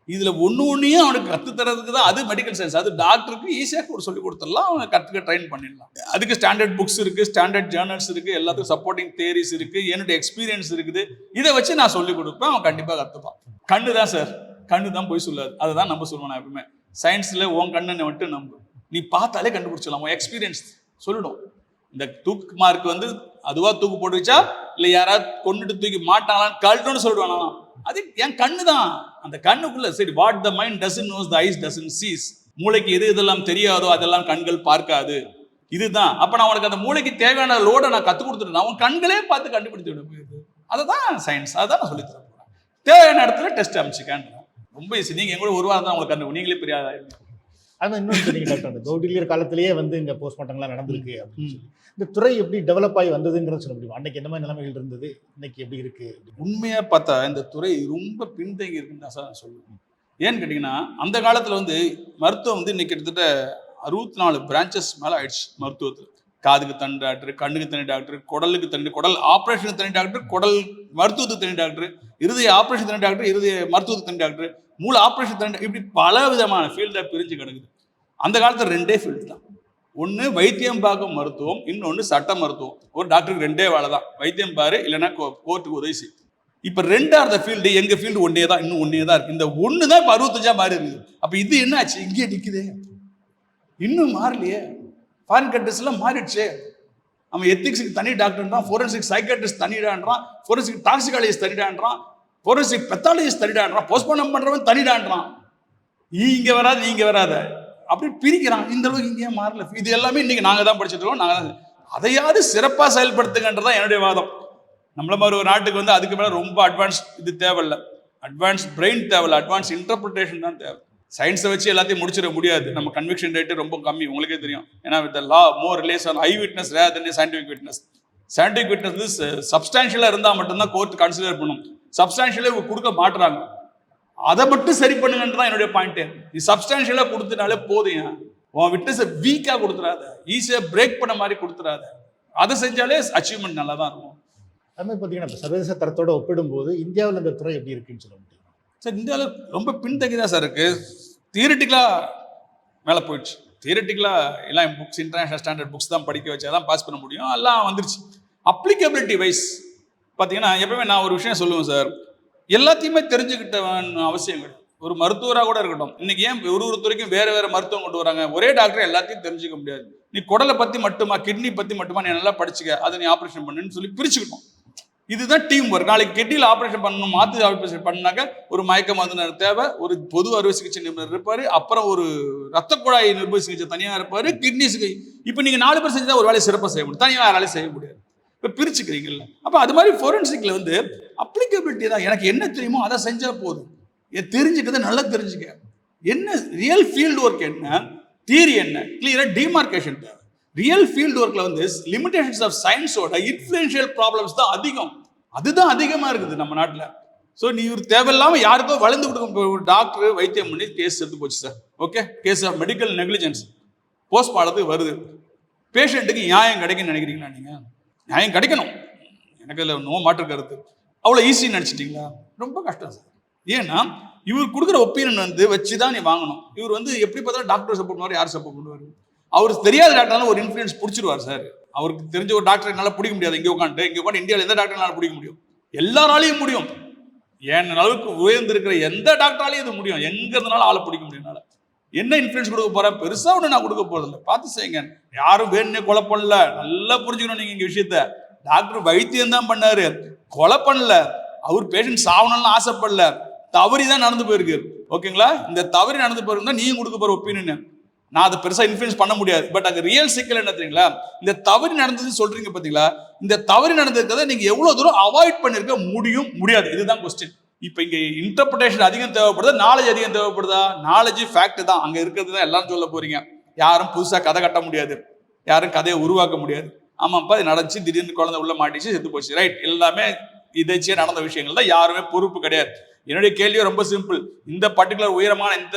இதுல ஒன்னையும் அவனுக்கு கற்றுத்தரதுக்கு தான் அது மெடிக்கல் சயின்ஸ். அது டாக்டருக்கு ஈஸியாக சொல்லி கொடுத்துடலாம், அவனை கற்றுக்க ட்ரெயின் பண்ணிடலாம். அதுக்கு ஸ்டாண்டர்ட் புக்ஸ் இருக்கு, ஸ்டாண்டர்ட் ஜேர்னல்ஸ் இருக்கு, எல்லாத்துக்கும் சப்போர்ட்டிங் தியரிஸ் இருக்கு, என்னுடைய எக்ஸ்பீரியன்ஸ் இருக்குது. இதை வச்சு நான் சொல்லி கொடுப்பேன், அவன் கண்டிப்பாக கற்றுப்பான். கண்ணு தான் சார், கண்ணு தான் போய் சொல்லாது. அதை தான் நம்ம சொல்லுவோம். நான் எப்பவுமே சயின்ஸ்ல உன் கண்ணனை விட்டு நம்பு, நீ பார்த்தாலே கண்டுபிடிச்சிடலாம், உன் எக்ஸ்பீரியன்ஸ் சொல்லிடும். இந்த தூக்கு மார்க் வந்து அதுவா தூக்கு போட்டு வச்சா இல்லை யாராவது கொண்டுட்டு தூக்கி மாட்டாங்களான்னு கழட்டோன்னு சொல்லிடுவானா? அது என் கண்ணு தான். அந்த கண்ணுக்குள்ள சரி, what the mind doesn't knows the eyes doesn't sees. மூளைக்கு எது இதெல்லாம் தெரியாதோ அதெல்லாம் கண்கள் பார்க்காது. இதுதான். அப்ப நான் உனக்கு அந்த மூளைக்கு தேவையான லோடை நான் கற்றுக் கொடுத்துட்டேன், அவன் கண்களே பார்த்து கண்டுபிடித்து விட போயிடுது. அதுதான் சயின்ஸ். அதான் நான் சொல்லி தரேன். தேவையான இடத்துல டெஸ்ட் அமைச்சுக்கேன். ரொம்ப ஈஸி. நீங்க எங்க கூட ஒரு வாரம் தான் உங்களுக்கு கண்டு நீங்களே பெரிய அதான் இன்னொன்று சொன்னீங்க டாக்டர், அந்த கவுடிலியர் காலத்திலேயே வந்து இங்கே போஸ்ட்மார்ட்டம்லாம் நடந்திருக்கு அப்படின்னு சொல்லி. இந்த துறை எப்படி டெவலப் ஆகி வந்ததுங்கிறத சொல்ல முடியும்? அன்னைக்கு என்ன மாதிரி நிலைமைகள் இருந்தது, இன்னைக்கு எப்படி இருக்கு? உண்மையா பார்த்தா இந்த துறை ரொம்ப பின்தங்கி இருக்குன்னு தான் சார் நான் சொல்லுவேன். ஏன்னு கேட்டிங்கன்னா, அந்த காலத்தில் வந்து மருத்துவம் வந்து இன்னைக்கு கிட்டத்தட்ட 64 பிரான்ச்சஸ் மேலே ஆயிடுச்சு மருத்துவத்தில். காதுக்கு தனி டாக்டர், கண்ணுக்கு தனி டாக்டர், குடலுக்கு தனி, குடல் ஆப்ரேஷனுக்கு தனி டாக்டர், குடல் மருத்துவத்துக்கு தனி டாக்டர், இருதய ஆப்ரேஷன் தனி டாக்டர், இருதய மருத்துவத்துக்கு தனி டாக்டர், மூளை ஆப்ரேஷன் தனி, இப்படி பல விதமான ஃபீல்டாக பிரிஞ்சு கிடக்குது. அந்த காலத்தில் 2 ஃபீல்டு தான். ஒன்று வைத்தியம் பார்க்கும் மருத்துவம், இன்னொன்று சட்ட மருத்துவம். ஒரு டாக்டருக்கு 2 வேலை தான், வைத்தியம் பாரு இல்லைன்னா கோர்ட்டுக்கு உதவி செய். இப்போ 2 ஃபீல்டு, எங்கள் ஃபீல்டு ஒன்றே தான், இன்னும் ஒன்றே தான் இருக்குது. இந்த ஒன்று தான் இப்போ 65 மாறி இருக்குது. அப்போ இது என்ன ஆச்சு? இங்கே நிற்குதே, இன்னும் மாறலையே. ஃபாரின் கண்ட்ரிஸ்லாம் மாறிடுச்சு. அவன் எத்திக்ஸுக்கு தனி டாக்டர்ன்றான், ஃபோரன்சிக் சைக்காட்ரிஸ்ட் தனிடான்றான், ஃபோரன்சிக் டாக்ஸிகாலஜிஸ்ட் தனிடான்றான், ஃபோரன்சிக் பெத்தாலஜிஸ்ட் தனிடான்றான், போஸ்ட்மார்ட்டம் பண்ணுறவன் தனிடான்றான். இங்கே வராது நீங்க வராத அப்படி பிரிக்கிறான். இந்த அளவுக்கு இங்கே மாறல. இது எல்லாமே இன்னைக்கு நாங்கள் தான் படிச்சுட்டு இருக்கோம். நாங்கள் தான் அதையாவது சிறப்பாக செயல்படுத்துங்கன்றதான் என்னுடைய வாதம். நம்மள மாதிரி ஒரு நாட்டுக்கு வந்து அதுக்கு மேலே ரொம்ப அட்வான்ஸ் இது தேவையில்லை, அட்வான்ஸ் பிரெயின் தேவையில்லை, அட்வான்ஸ் இன்டர்பிரிட்டேஷன் தான் தேவை. சயின்ஸை வச்சு எல்லாத்தையும் முடிச்சிட முடியாது. நம்ம கன்விக்ஷன் ரேட்டு ரொம்ப கம்மி, உங்களுக்கே தெரியும். ஏன்னா with law more relies on eye witness rather than scientific witness. Scientific witness வந்து சப்ஸ்டான்ஷியலாக இருந்தால் மட்டும்தான் கோர்ட் கன்சிடர் பண்ணும். சப்ஸ்டான்ஷியலாக கொடுக்க மாட்டுறாங்க. அதை மட்டும் சரி பண்ணுங்கன்னு தான் என்னுடைய பாயிண்ட். நீ சப்ஸ்டான்ஷியலாக கொடுத்தனாலே போதும். உன் விட்னஸை வீக்காக கொடுத்துடாத, ஈஸியாக பிரேக் பண்ண மாதிரி கொடுத்துடாத. அதை செஞ்சாலே அச்சீவ்மெண்ட் நல்லா தான் இருக்கும். அது மாதிரி பார்த்தீங்கன்னா இப்போ சர்வதேச தரத்தோட ஒப்பிடும்போது இந்தியாவில் இந்த துறை எப்படி இருக்குன்னு சொல்ல முடியும்? சார், இந்தியாவில் ரொம்ப பின்தங்கி தான் சார் இருக்குது. தியரிட்டிக்கலாக மேலே போயிடுச்சு. தியரிட்டிக்கலாக எல்லாம் புக்ஸ், இன்டர்நேஷனல் ஸ்டாண்டர்ட் புக்ஸ் தான் படிக்க வச்சா தான் பாஸ் பண்ண முடியும், எல்லாம் வந்துருச்சு. அப்ளிகபிலிட்டி வைஸ் பார்த்தீங்கன்னா எப்பவுமே நான் ஒரு விஷயம் சொல்லுவேன் சார், எல்லாத்தையுமே தெரிஞ்சுக்கிட்ட அவசியம் கிடையாது. ஒரு மருத்துவராக கூட இருக்கட்டும், இன்னைக்கு ஏன் ஒரு துறைக்கும் வேறு வேறு மருத்துவம் கொண்டு வராங்க? ஒரே டாக்டர் எல்லாத்தையும் தெரிஞ்சுக்க முடியாது. நீ குடலை பற்றி மட்டுமா, கிட்னி பற்றி மட்டுமா நீ நல்லா படிச்சுக்க, அதை நீ ஆப்ரேஷன் பண்ணுன்னு சொல்லி பிரிச்சுக்கிட்டோம். இதுதான் டீம் ஒர்க். நாளைக்கு கிட்னியில் ஆப்ரேஷன் பண்ணணும், மாற்று ஆப்ரேஷன் பண்ணாக்க ஒரு மயக்க மருந்துனர் தேவை, ஒரு பொது அறுவை சிகிச்சை நிபுணர் இருப்பார், அப்புறம் ஒரு ரத்த குழாய் நிர்பய சிகிச்சை தனியாக இருப்பார், கிட்னி சிகிச்சை. இப்போ நீங்கள் 4 பேர் செஞ்சால் ஒரு வேலையை சிறப்பாக செய்ய முடியும், தனியாக வேலையை செய்ய முடியாது. இப்போ பிரிச்சுக்கிறீங்கல்ல. அப்போ அது மாதிரி ஃபோரன்சிக்கில் வந்து அப்ளிகபிலிட்டி தான். எனக்கு என்ன தெரியுமோ அதை செஞ்சால் போதும். தெரிஞ்சுக்கிறத நல்லா தெரிஞ்சுக்க. என்ன ரியல் ஃபீல்டு ஒர்க் என்ன, தியரி என்ன, கிளியராக டிமார்கேஷன் தேவை. ரியல் ஃபீல்டு ஒர்க்கில் வந்து லிமிடேஷன்ஸ் ஆஃப் சயின்ஸோட இன்ஃப்ளூயன்ஷியல் ப்ராப்ளம்ஸ் தான் அதிகம். அதுதான் அதிகமாக இருக்குது நம்ம நாட்டில். ஸோ நீ ஒரு தேவையில்லாமல் யாருக்கோ வளர்ந்து கொடுக்க ஒரு டாக்டர் வைத்தியம் பண்ணி கேஸ் எடுத்து போச்சு sir. Okay, case of medical negligence போஸ்ட்மார்ட்டத்துக்கு வருது. பேஷண்ட்டுக்கு நியாயம் கிடைக்குன்னு நினைக்கிறீங்களா? நீங்கள் நியாயம் கிடைக்கணும், எனக்கு அதில் நோ மாற்று கருத்து. அவ்வளோ ஈஸின்னு நினச்சிட்டிங்களா? ரொம்ப கஷ்டம் சார். ஏன்னா இவர் கொடுக்குற ஒப்பீனியன் வந்து வச்சு தான் நீ வாங்கணும். இவர் வந்து எப்படி பார்த்தாலும் டாக்டர் சப்போர்ட் பண்ணுவார், யார் சப்போர்ட் பண்ணுவார்? அவருக்கு தெரியாத டாக்டர்னால ஒரு இன்ஃப்ளூயன்ஸ் பிடிச்சிருவார் சார். அவருக்கு தெரிஞ்ச ஒரு டாக்டர் என்னால் பிடிக்க முடியாது. இங்கே உட்காந்து இந்தியாவில் எந்த டாக்டர்னால பிடிக்க முடியும்? எல்லாராலையும் முடியும். என் அளவுக்கு உயர்ந்திருக்கிற எந்த டாக்டராலையும் இது முடியும். எங்க இருந்தாலும் ஆளை பிடிக்க முடியும். என்ன இன்ஃப்ளூயன்ஸ் கொடுக்க போறேன்? பெருசா ஒன்று நான் கொடுக்க போறதில்லை, பார்த்து செய்யுங்க. யாரும் வேணும்னே கொலை பண்ணல, நல்லா புரிஞ்சுக்கணும் நீங்க இங்க விஷயத்த. டாக்டர் வைத்தியம் தான் பண்ணாரு, கொலை பண்ணல. அவர் பேஷண்ட் சாவணும்னு ஆசைப்படல, தவறி தான் நடந்து போயிருக்கு. ஓகேங்களா? இந்த தவறி நடந்து போயிருந்தா நீங்க கொடுக்க போற ஒப்பீனியன் நான் அதை பெருசா இன்ஃபுளுன்ஸ் பண்ண முடியாது. பட் அங்க ரியல் சிக்கல் என்ன தெரியுங்களா? இந்த தவறி நடந்தது சொல்றீங்க பாத்தீங்களா, இந்த தவறி நடந்திருக்கிறத நீங்க எவ்வளவு தூரம் அவாய்ட் பண்ணிருக்க முடியாது, இதுதான் கொஸ்டின். இப்ப இங்க இன்டர்பிரேஷன் அதிகம் தேவைப்படுதா, நாலேஜ் அதிகம் தேவைப்படுதா? நாலேஜ் ஃபேக்ட் தான், அங்க இருக்கிறது தான் எல்லாரும் சொல்ல போறீங்க. யாரும் புதுசா கதை கட்ட முடியாது, யாரும் கதையை உருவாக்க முடியாது. ஆமாப்பா இது நடந்துச்சு, திடீர்னு குழந்தை உள்ள மாட்டிச்சு, செத்து போச்சு, ரைட். எல்லாமே இதேச்சியா நடந்த விஷயங்கள் தான், யாருமே பொறுப்பு கிடையாது. என்னுடைய கேள்வி ரொம்ப சிம்பிள். இந்த பர்டிகுலர்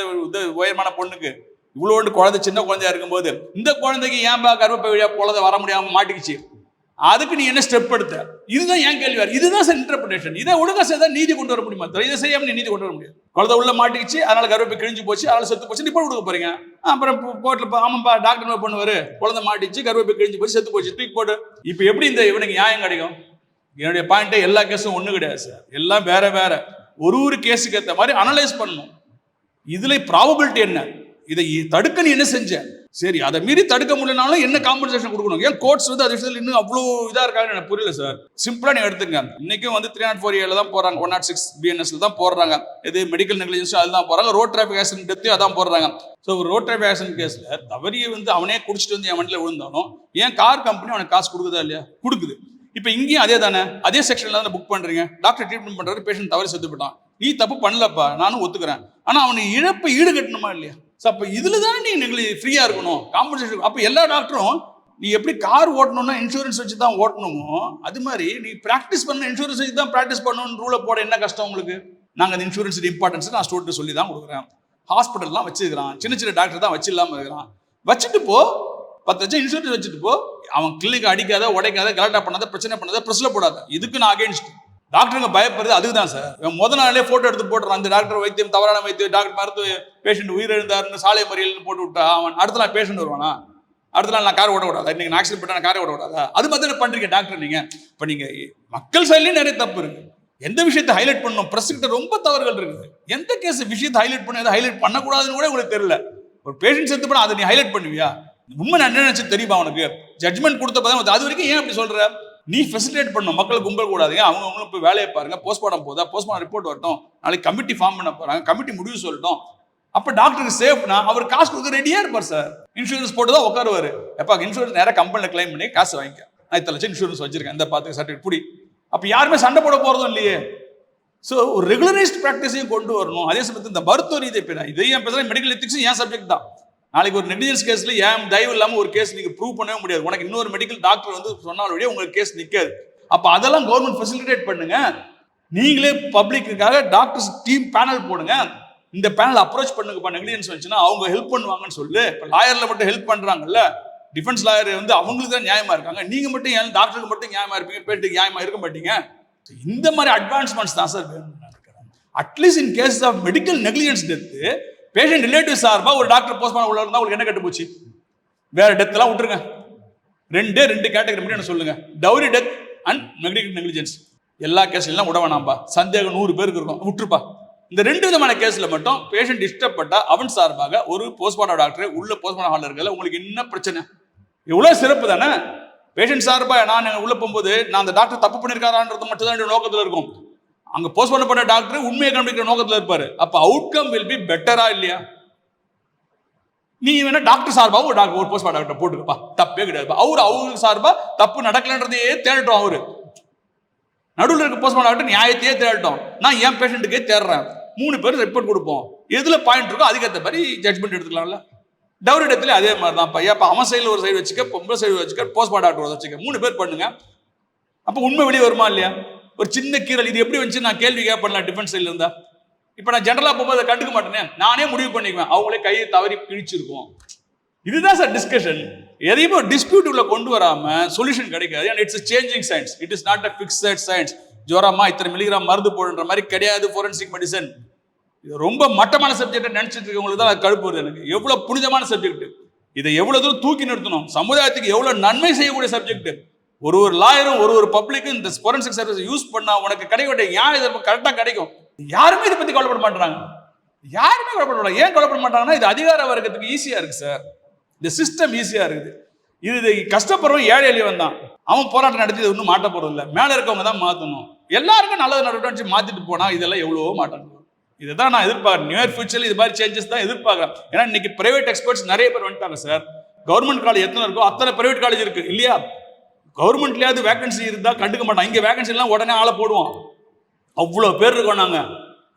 உயரமான பொண்ணுக்கு இவ்வளவு குழந்தை, சின்ன குழந்தையா இருக்கும்போது இந்த குழந்தைக்கு ஏன்பா கர்ப்பப்பை வழியா குழந்தை வர முடியாம மாட்டிக்கிச்சு, அதுக்கு நீ என்ன ஸ்டெப் எடுத்த? இதுதான் என் கேள்வி. இதுதான் சார் இன்டர்பிரேஷன். இதை ஒழுங்கா செய்தா நீதி கொண்டு வர முடியுமா? இதை செய்யாம நீ நீதி கொண்டு வர முடியாது. குழந்தை உள்ள மாட்டிக்கிச்சு, அதனால கர்ப்பப்பை கிழிஞ்சு போச்சு, அதனால செத்து போச்சு, ரிப்போர்ட் கொடுக்க போறீங்க. அப்புறம் கோர்ட்ல ஆமாப்பா டாக்டர் என்ன பண்ணுவாரு, குழந்தை மாட்டிச்சு, கர்ப்பப்பை கிழிஞ்சு போச்சு, செத்து போச்சு, தூக்கி போட்டு. இப்ப எப்படி இந்த இவனுக்கு நியாயம் கிடைக்கும்? என்னுடைய பாயிண்டே எல்லா கேஸும் ஒண்ணு கிடையாது சார், எல்லாம் வேற வேற. ஒரு கேஸுக்கு ஏற்ற மாதிரி அனலைஸ் பண்ணணும். இதுல ப்ராபபிலிட்டி என்ன, இதை தடுக்க நீ என்ன செஞ்ச? சரி, அதை மீறி தடுக்க முடியலனாலும் என்ன காம்பன்சேஷன் கொடுக்கணும்? ஏன் கோர்ட்ஸ் வந்து அது விஷயத்துல இன்னும் அவ்வளவு இதா இருக்காங்கன்னு எனக்கு புரியல சார். சிம்பிளா நீங்க எடுத்துங்க. இன்னைக்கும் வந்து 304A தான் போறாங்க, 106 BNSல தான் போடுறாங்க. இது மெடிக்கல் நெக்லிஜென்ஸ் அதுதான் போறாங்க, ரோட் டிராபிக் ஆக்சிடென்ட் டெத்து அதான் போடுறாங்க. ஸோ ஒரு ரோட் டிராபிக் ஆக்சிடென்ட் கேஸ்ல தவறியை வந்து அவனே குடிச்சிட்டு வந்து என் வண்டியில விழுந்தாலும் ஏன் கார் கம்பெனி அவனுக்கு காசு கொடுக்குதா இல்லையா? கொடுக்குது. இப்ப இங்கேயும் அதே தானே, அதே செக்ஷன்ல தான் புக் பண்றீங்க. டாக்டர் ட்ரீட்மெண்ட் பண்றாரு, பேஷண்ட் தவறி செத்து போட்டான், நீ தப்பு பண்ணலப்பா, நானும் ஒத்துக்கிறேன். ஆனா அவனுக்கு இழப்பை ஈடு கட்டணுமா இல்லையா? அப்ப இதுல தானே நீ எங்களுக்கு ஃப்ரீயா இருக்கணும், காம்பன்சேஷன். அப்ப எல்லா டாக்டரும் நீ எப்படி கார் ஓட்டணும்னா இன்சூரன்ஸ் வச்சு தான் ஓட்டணுமோ, அது மாதிரி நீ பிராக்டிஸ் பண்ண இன்சூரன்ஸ் வச்சு தான் பிராக்டிஸ் பண்ணணும்னு ரூலை போட என்ன கஷ்டம் உங்களுக்கு? நாங்க அந்த இன்சூரன்ஸ் இம்பார்ட்டன்ஸ் நான் ஸ்டூடெண்ட் சொல்லி தான் கொடுக்குறேன். ஹாஸ்பிட்டல்லாம் வச்சுக்கிறான், சின்ன சின்ன டாக்டர் தான் வச்சு இல்லாம இருக்கிறான். வச்சுட்டு போ, 10 லட்சம் இன்சூரன்ஸ் வச்சுட்டு போ. அவன் கிளினிக் அடிக்காத, உடைக்காத, கலெக்டா பண்ணாத, பிரச்சனை பண்ணாத, பிரஸ்ல போடாத. இதுக்கு நான் அகேன்ஸ்ட். டாக்டருங்க பயப்படுறது அதுக்கு தான் சார். முதல் நாளே போட்டோ எடுத்து போட்டுறான், அந்த டாக்டர் வைத்தியம் தவறான வைத்தியம், டாக்டர் மருத்துவ பேஷண்ட் உயிரிழந்தாருன்னு சாலை மறியல்னு போட்டு விட்டா அவன் அடுத்த நாள் பேஷண்ட் வருவானா? அடுத்த நாள் நான் கார் ஓட விடாதா? இன்னைக்கு நான் ஆக்சிடென்ட் பண்ண காரை ஓட விடாதா? அது மாதிரி பண்றீங்க டாக்டர் நீங்க. இப்ப நீங்க மக்கள் சைட்லயும் நிறைய தப்பு இருக்கு. எந்த விஷயத்தை ஹைலைட் பண்ணணும், பிரஸ் கிட்ட ரொம்ப தவறுகள் இருக்குது. எந்த கேஸ் விஷயத்தை ஹைலைட் பண்ண, எதை ஹைலைட் பண்ணக்கூடாதுன்னு கூட உங்களுக்கு தெரியல. ஒரு பேஷண்ட் செத்து போனா அதை நீ ஹைலைட் பண்ணுவியா? உண்மை நான் என்ன நினைச்சு தெரியுமா உனக்கு? ஜட்மெண்ட் கொடுத்தப்பதான் அது வரைக்கும் ஏன் அப்படி சொல்ற? நீ ஃபெசிலிட்டேட் பண்ணணும், மக்கள் கும்பல் கூடாதுங்க, அவங்களும் போய் வேலையை பாருங்க, போஸ்ட்மார்ட்டம் போதா, போஸ்ட்மார்ட்டம் ரிப்போர்ட் வரட்டும், நாளைக்கு கமிட்டி ஃபார்ம் பண்ண போறாங்க, கமிட்டி முடிவு சொல்லட்டும். அப்ப டாக்டருக்கு சேஃப்னா அவர் காசு கொடுக்க ரெடியா இருப்பார் சார். இன்சூரன்ஸ் போட்டு தான் உட்காருவாரு. எப்பா இன்சூரன்ஸ் நேரம் கம்பெனியில் கிளைம் பண்ணி காசு வாங்கிக்க, நான் 10 லட்சம் இன்சூரன்ஸ் வச்சிருக்கேன், இந்த பார்த்து சர்டிஃபிகேட் புடி. அப்ப யாருமே சண்டை போட போறதும் இல்லையே. ஸோ ஒரு ரெகுலரைஸ்ட் ப்ராக்டிஸையும் கொண்டு வரணும். அதே சமயத்தில் இந்த மருத்துவ ரீதியை இதையும் பேசுறேன், மெடிக்கல் எத்திக்ஸ் ஏன் சப்ஜெக்ட் தான். நாளைக்கு ஒரு நெக்லிஜென்ஸ் கேஸ்ல ஏன் தயவு இல்லாம ஒரு கேஸ் நீங்க ப்ரூவ் பண்ணவே முடியாது. உனக்கு இன்னொரு மெடிக்கல் டாக்டர் வந்து சொன்னாலும் உங்களுக்கு கேஸ் நிக்காது. அப்ப அதெல்லாம் கவர்மெண்ட் ஃபெசிலிட்டேட் பண்ணுங்க. நீங்களே பப்ளிக்குக்காக டாக்டர்ஸ் டீம் பேனல் போடுங்க. இந்த பேனல் அப்ரோச் பண்ணுங்கப்பா, நெக்லிஜென்ஸ் வந்துச்சுன்னா அவங்க ஹெல்ப் பண்ணுவாங்கன்னு சொல்லு. இப்போ லாயர்ல மட்டும் ஹெல்ப் பண்றாங்கல்ல, டிஃபென்ஸ் லாயர் வந்து அவங்களுக்கு தான் நியாயமா இருக்காங்க. நீங்க மட்டும் ஏன் டாக்டருக்கு மட்டும் நியாயமா இருப்பீங்க, பேட்டுக்கு நியாயமா இருக்க மாட்டீங்க? இந்த மாதிரி அட்வான்ஸ்மெண்ட்ஸ் தான் சார் வேணும். At least in case of medical negligence death, patient relative சார்பா ஒரு டாக்டர் போஸ்ட்மார்ட்டம் உள்ள இருந்தா உங்களுக்கு என்ன கட்டு போச்சு? வேற டெத் எல்லாம் விட்டுருங்க. ரெண்டு கேட்டகரி மட்டும் என்ன சொல்லுங்க, dowry death and medical negligence. எல்லா கேஸ்லாம் விட வேணாம்பா, சந்தேகம் 100 பேருக்கு இருக்கும், விட்டுருப்பா. இந்த 2 விதமான கேஸ்ல மட்டும் பேஷண்ட் இஷ்டப்பட்டா அவன் சார்பாக ஒரு போஸ்ட்மார்ட்டம் டாக்டர் உள்ள போஸ்ட்மார்ட்டம் ஹால் இருக்கல, உங்களுக்கு என்ன பிரச்சனை? எவ்வளவு சிறப்பு தானே. பேஷண்ட் சார்பா நான் உள்ள போகும்போது நான் அந்த டாக்டர் தப்பு பண்ணிருக்காரான்றது மட்டும் தான் நோக்கத்துல இருக்கும். அங்க போஸ்ட்மார்ட்டம் பண்ண டாக்டர் உண்மையை கண்டுபிடிக்கிற நோக்கத்துல இருப்பாரு. அப்ப அவுட்கம் வில் பி பெட்டரா இல்லையா? நீ வேணா டாக்டர் சார்பா ஒரு போஸ்ட்மார்ட்டம் டாக்டர் போட்டுக்கப்பா, தப்பே கிடையாது. அவரு சார்பா தப்பு நடக்கலன்றதையே தேடட்டும். அவரு நடுவில் இருக்க போஸ்ட்மார்ட்டம் டாக்டர் நியாயத்தையே தேடட்டும். நான் என் பேஷண்ட்டுக்கே தேடுறேன். 3 பேர் ரிப்போர்ட் கொடுப்போம், எதுல பாயிண்ட் இருக்கோ அதுக்கேற்ற மாதிரி ஜட்மெண்ட் எடுத்துக்கலாம்ல. டவுரி டெத்ல அதே மாதிரி தான் பையா. அப்ப அவன் சைடில் ஒரு சைடு வச்சுக்க, பொம்பளை சைடு வச்சுக்க, போஸ்ட்மார்ட்டம் டாக்டர் வச்சுக்க, 3 பேர் பண்ணுங்க. அப்ப உண்மை வெளியே வருமா இல்லையா? ஒரு சின்ன கீரல் இது எப்படி வந்து நான் கேள்வி கேட்பேன் டிஃபென்ஸ் சைட்ல இருந்தா. இப்ப நான் ஜெனரலா போகும்போது அதை கண்டுக்க மாட்டேனே, நானே முடிவு பண்ணிக்குவேன் அவங்களே கையை தவறி கிழிச்சிருக்கும். இதுதான் சார் டிஸ்கஷன். எதையுமே ஒரு டிஸ்பியூட் உள்ள கொண்டு வராம சொல்யூஷன் கிடைக்காது. And it's changing science, it is not a fixed science. ஜோரமா இத்தனை மில்லிகிராம் மருந்து போடுற மாதிரி கிடையாது ஃபோரன்சிக் மெடிசன். இது ரொம்ப மட்டமான சப்ஜெக்ட் நினைச்சிட்டு இருக்கவங்களுக்கு தான் அது கடுப்பு வருது எனக்கு. எவ்வளவு புனிதமான சப்ஜெக்ட், இதை எவ்வளவு தூரம் தூக்கி நிறுத்தணும், சமுதாயத்துக்கு எவ்வளவு நன்மை செய்யக்கூடிய சப்ஜெக்ட். ஒரு லாயரும் ஒரு பப்ளிக்கும் இந்த ஃபோரன்சிக் சர்வீஸ் யூஸ் பண்ணா உனக்கு கிடைக்கக்கூடிய நியாயம் கரெக்டா கிடைக்கும். யாருமே இதை பத்தி கவலைப்பட மாட்டாங்க. யாருமே கவலைப்பட ஏன் கவலைப்பட மாட்டாங்கன்னா இது அதிகார வர்க்கத்துக்கு ஈஸியா இருக்கு சார். இந்த சிஸ்டம் ஈஸியா இருக்குது. இது கஷ்டப்படுறவன் ஏழை எளியவன் தான், அவன் போராட்டம் நடத்தி இது ஒன்றும் மாட்ட போறது இல்லை. மேல இருக்கவங்க தான் மாற்றணும். எல்லாருக்கும் நல்லது நடக்கணும்னு மாத்திட்டு போனா இதெல்லாம் எவ்வளவோ மாட்டாங்க. இதுதான் நான் எதிர்பார்க்கிறேன். நியர் ஃபியூச்சர்ல இது மாதிரி சேஞ்சஸ் தான் எதிர்பார்க்கிறேன். ஏன்னா இன்னைக்கு பிரைவேட் எக்ஸ்பர்ட்ஸ் நிறைய பேர் வந்துட்டாங்க சார். கவர்மெண்ட் காலேஜ் எத்தனை இருக்கோ அத்தனை பிரைவேட் காலேஜ் இருக்கு இல்லையா? கவர்மெண்ட்லயாவது வேகன்சி இருந்தா கண்டுக்க மாட்டான். இங்க வேகன்சி எல்லாம் உடனே ஆளை போடுவோம். அவ்வளோ பேர் இருக்கோம் நாங்க.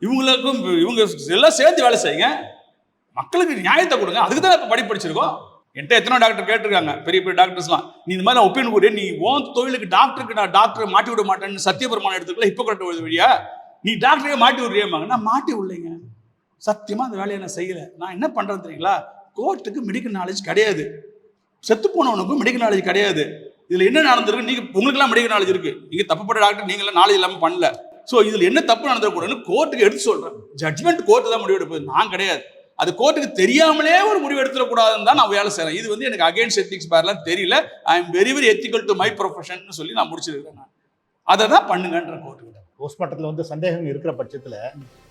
இவங்களுக்கும் இவங்க எல்லாம் சேர்த்து வேலை செய்யுங்க, மக்களுக்கு நியாயத்தை கொடுங்க. அதுக்கு தான் இப்போ படிச்சிருக்கோம். என்கிட்ட எத்தனை டாக்டர் கேட்டிருக்காங்க, பெரிய பெரிய டாக்டர்ஸ்லாம். நீ இந்த மாதிரி ஒப்பீனியன் கூட நீ ஓன் தொழிலுக்கு டாக்டருக்கு நான் டாக்டரை மாட்டி விட மாட்டேன்னு சத்தியபிரமாணம் எடுத்துக்கல, ஹிப்போக்ரேட் எழுத வழியா நீ டாக்டரையே மாட்டி விடுறியம்மாங்க. நான் மாட்டி விடலைங்க, சத்தியமா அந்த வேலையை நான் செய்யலை. நான் என்ன பண்றேன் தெரியுங்களா? கோர்ட்டுக்கு மெடிக்கல் நாலேஜ் கிடையாது, செத்து போனவனுக்கும் மெடிக்கல் நாலேஜ் கிடையாது. இதுல என்ன நடந்திருக்கு? நீங்க உங்களுக்குலாம் மெடிக்கல் நாலேஜ் இருக்கு, நீங்க தப்புப்பட்ட டாக்டர் நீங்களாம் நாலேஜ் இல்லாம பண்ணல. ஸோ இதுல என்ன தப்பு நடந்துடக்கூடாதுன்னு கோர்ட்டுக்கு எடுத்து சொல்றேன். ஜட்மெண்ட் கோர்ட்டு தான் முடிவு எடுப்பது, நான் கிடையாது. அது கோர்ட்டுக்கு தெரியாமலே ஒரு முடிவு எடுத்துடக்கூடாதுன்னு தான் நான் வேலை செய்யறேன். இது வந்து எனக்கு அகைன்ஸ்ட் எத்திக்ஸ் பேர்லாம் தெரியல. I am very very ethical to my profession சொல்லி நான் முடிச்சிருக்கிறேன். நான் அதை தான் பண்ணுங்கன்ற கோர்ட்டுக்கிட்ட. போஸ்ட்மார்ட்டத்தில் வந்து சந்தேகம் இருக்கிற பட்சத்தில்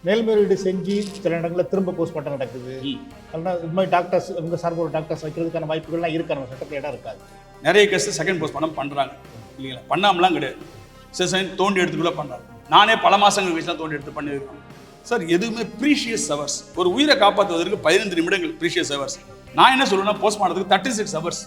மேல்முறையீடு செஞ்சு சில இடங்களில் திரும்ப போஸ்ட்மார்ட்டம் நடக்குது. அதனால் இது மாதிரி டாக்டர்ஸ் உங்க சார்பு ஒரு டாக்டர்ஸ் வைக்கிறதுக்கான வாய்ப்புகள்லாம் இருக்கு, நம்ம சட்டத்தில் இடம் இருக்காது. நிறைய கேஸ் செகண்ட் போஸ்ட்மார்ட்டம் பண்றாங்க இல்லைங்களா? பண்ணாமலாம் கிடையாது. சில தோண்டி எடுத்துக்குள்ள பண்றாங்க. நானே பல மாசங்கள் கழிச்சு தான் தோண்டி எடுத்து பண்ணியிருக்கேன் சார். எதுவுமே ப்ரீஷியஸ் ஹவர்ஸ். ஒரு உயிரை காப்பாற்றுவதற்கு 15 நிமிடங்கள் ப்ரீஷியஸ் ஹவர்ஸ். நான் என்ன சொல்லுவேன்னா போஸ்ட்மார்ட்டத்துக்கு 36 ஹவர்ஸ்.